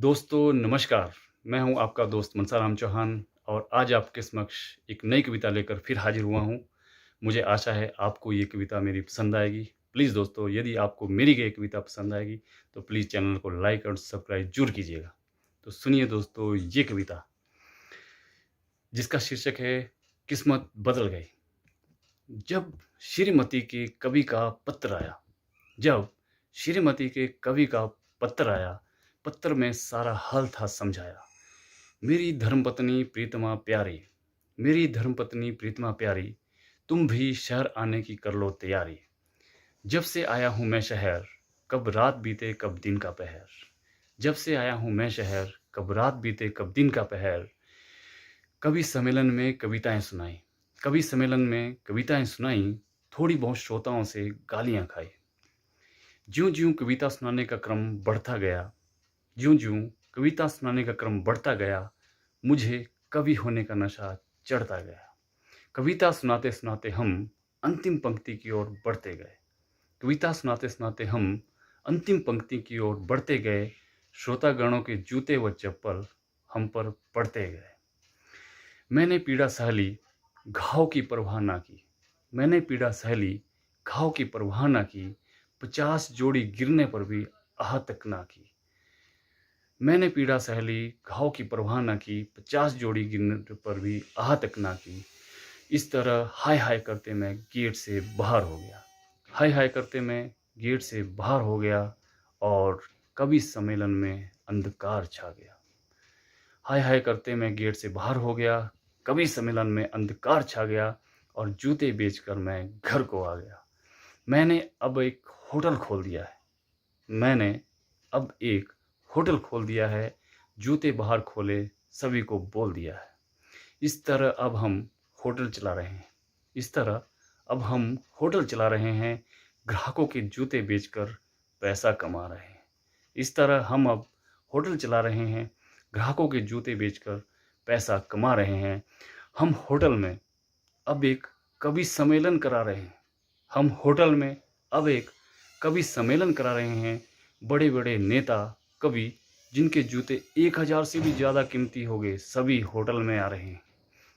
दोस्तों नमस्कार, मैं हूं आपका दोस्त मनसाराम चौहान और आज आपके समक्ष एक नई कविता लेकर फिर हाजिर हुआ हूं। मुझे आशा है आपको ये कविता मेरी पसंद आएगी। प्लीज़ दोस्तों यदि आपको मेरी ये कविता पसंद आएगी तो प्लीज़ चैनल को लाइक और सब्सक्राइब ज़रूर कीजिएगा। तो सुनिए दोस्तों ये कविता जिसका शीर्षक है किस्मत बदल गई। जब श्रीमती के कवि का पत्र आया, जब श्रीमती के कवि का पत्र आया, पत्र में सारा हाल था समझाया। मेरी धर्मपत्नी प्रीतमा प्यारी, मेरी धर्मपत्नी प्रीतमा प्यारी, तुम भी शहर आने की कर लो तैयारी। जब से आया हूँ मैं शहर, कब रात बीते कब दिन का पहर। जब से आया हूँ मैं शहर, कब रात बीते कब दिन का पहर। कवि सम्मेलन में कविताएं सुनाई, कवि सम्मेलन में कविताएं सुनाई, थोड़ी बहुत श्रोताओं से गालियां खाई। ज्यों ज्यों कविता सुनाने का क्रम बढ़ता गया, ज्यों ज्यों कविता सुनाने का क्रम बढ़ता गया, मुझे कवि होने का नशा चढ़ता गया। कविता सुनाते सुनाते हम अंतिम पंक्ति की ओर बढ़ते गए, कविता सुनाते सुनाते हम अंतिम पंक्ति की ओर बढ़ते गए। श्रोतागणों के जूते व चप्पल हम पर पड़ते गए। मैंने पीड़ा सहली, घाव की परवाह ना की, मैंने पीड़ा सहली, घाव की परवाह ना की, 50 जोड़ी गिरने पर भी आह तक ना की। मैंने पीड़ा सहली, घाव की परवाह ना की, 50 जोड़ी गिरने पर भी आह तक ना की। इस तरह हाय हाय करते मैं गेट से बाहर हो गया, हाय हाय करते मैं गेट से बाहर हो गया और कवि सम्मेलन में अंधकार छा गया। हाय हाय करते मैं गेट से बाहर हो गया, कवि सम्मेलन में अंधकार छा गया और जूते बेचकर मैं घर को आ गया। मैंने अब एक होटल खोल दिया है, मैंने अब एक होटल खोल दिया है, जूते बाहर खोले सभी को बोल दिया है। इस तरह अब हम होटल चला रहे हैं, इस तरह अब हम होटल चला रहे हैं, ग्राहकों के जूते बेचकर पैसा कमा रहे हैं। इस तरह हम अब होटल चला रहे हैं, ग्राहकों के जूते बेचकर पैसा कमा रहे हैं। हम होटल में अब एक कवि सम्मेलन करा रहे हैं, हम होटल में अब एक कवि सम्मेलन करा रहे हैं। बड़े बड़े नेता कवि जिनके जूते 1000 से भी ज़्यादा कीमती हो गए सभी होटल में आ रहे हैं।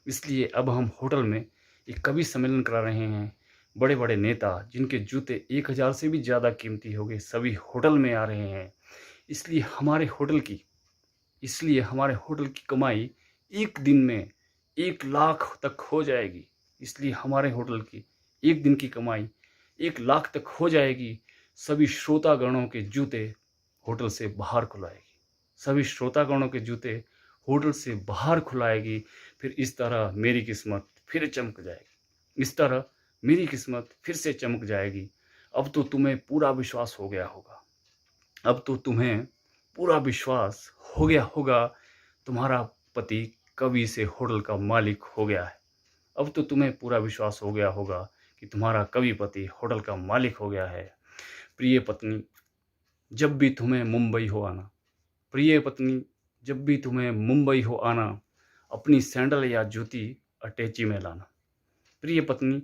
इसलिए अब हम होटल में एक कवि सम्मेलन करा रहे हैं। बड़े बड़े नेता जिनके जूते 1000 से भी ज़्यादा कीमती हो गए सभी होटल में आ रहे हैं। इसलिए हमारे होटल की कमाई एक दिन में 1 लाख तक हो जाएगी। इसलिए हमारे होटल की एक दिन की कमाई 1 लाख तक हो जाएगी। सभी श्रोतागणों के जूते होटल से बाहर खुलाएगी, सभी श्रोतागणों के जूते होटल से बाहर खुलाएगी। फिर इस तरह मेरी किस्मत फिर चमक जाएगी, इस तरह मेरी किस्मत फिर से चमक जाएगी। अब तो तुम्हें पूरा विश्वास हो गया होगा, अब तो तुम्हें पूरा विश्वास हो गया होगा, तुम्हारा पति कवि से होटल का मालिक हो गया है। अब तो तुम्हें पूरा विश्वास हो गया होगा कि तुम्हारा कवि पति होटल का मालिक हो गया है। प्रिय पत्नी जब भी तुम्हें मुंबई हो आना, प्रिय पत्नी जब भी तुम्हें मुंबई हो आना, अपनी सैंडल या जूती अटैची में लाना। प्रिय पत्नी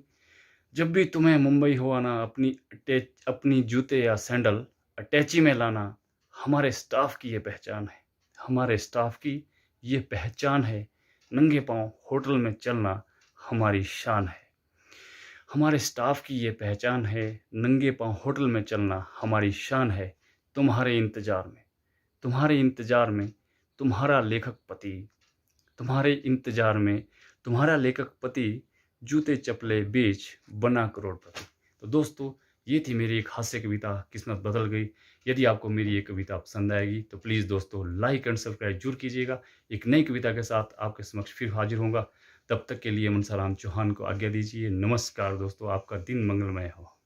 जब भी तुम्हें मुंबई हो आना, अपनी जूते या सैंडल अटैची में लाना। हमारे स्टाफ की ये पहचान है, हमारे स्टाफ की ये पहचान है, नंगे पांव होटल में चलना हमारी शान है। हमारे स्टाफ की ये पहचान है, नंगे पांव होटल में चलना हमारी शान है। तुम्हारे इंतजार में, तुम्हारे इंतजार में तुम्हारा लेखक पति, तुम्हारे इंतजार में तुम्हारा लेखक पति जूते चप्पलें बेच बना करोड़पति। तो दोस्तों ये थी मेरी एक हास्य कविता किस्मत बदल गई। यदि आपको मेरी ये कविता पसंद आएगी तो प्लीज़ दोस्तों लाइक एंड सब्सक्राइब जरूर कीजिएगा। एक नई कविता के साथ आपके समक्ष फिर हाजिर होऊंगा। तब तक के लिए मनसाराम चौहान को आज्ञा दीजिए। नमस्कार दोस्तों, आपका दिन मंगलमय हो।